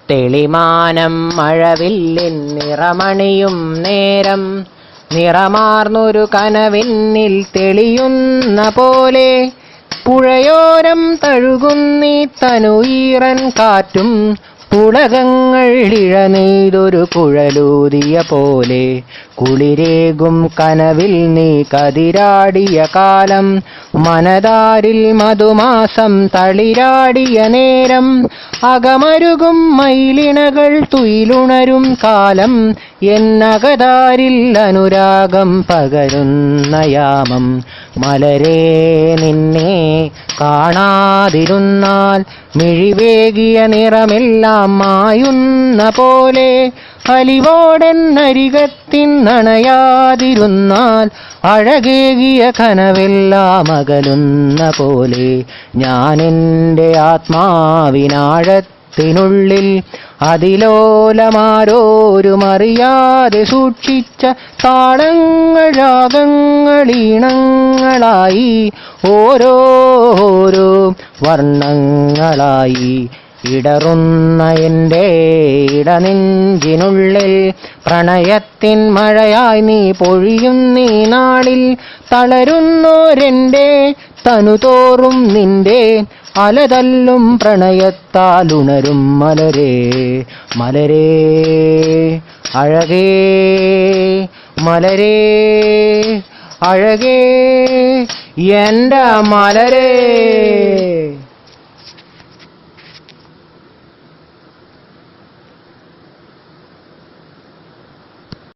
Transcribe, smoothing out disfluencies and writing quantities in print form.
തെളിമാനം മഴവില്ലിൻ നിറമണിയും നേരം നിറമാർന്നൊരു കനവിന്നിൽ തെളിയുന്ന പോലെ പുഴയോരം തഴുകുന്നീ തനുയീറൻ കാറ്റും പുളകങ്ങൾ ഇഴനെയ്തൊരു കുഴലൂതിയ പോലെ കുളിരേകും കനവിൽ നീ കതിരാടിയ കാലം മനതാരിൽ മധുമാസം തളിരാടിയ നേരം അകമരുകും മയിലിണകൾ തുയിലുണരും കാലം എന്നകതാരിൽ അനുരാഗം പകരുന്ന യാമം മലരേ നിന്നെ കാണാതിരുന്നാൽ മിഴിവേകിയ നിറമെല്ലാം മായുന്ന പോലെ അലിവോടെന്നരികത്തിന്നണയാതിരുന്നാൽ അഴകേകിയ കനവെല്ലാം അകലുന്ന പോലെ ഞാനെൻ്റെ ആത്മാവിനാഴത്തിനുള്ളിൽ അതിലോലമാരോരുമറിയാതെ സൂക്ഷിച്ച താളങ്ങൾ രാഗങ്ങളീണങ്ങളായി ഓരോരോ വർണ്ണങ്ങളായി ഇടറുന്ന എൻ്റെ ഇടനെഞ്ചിനുള്ളിൽ പ്രണയത്തിൻ മഴയായി നീ പൊഴിയുന്നീ നാളിൽ തളരുന്നോരെൻ്റെ തനുതോറും നിന്റെ അലതല്ലും പ്രണയത്താലുണരും മലരേ മലരേ അഴകേ മലരേ അഴകേ എൻ്റെ മലരേ.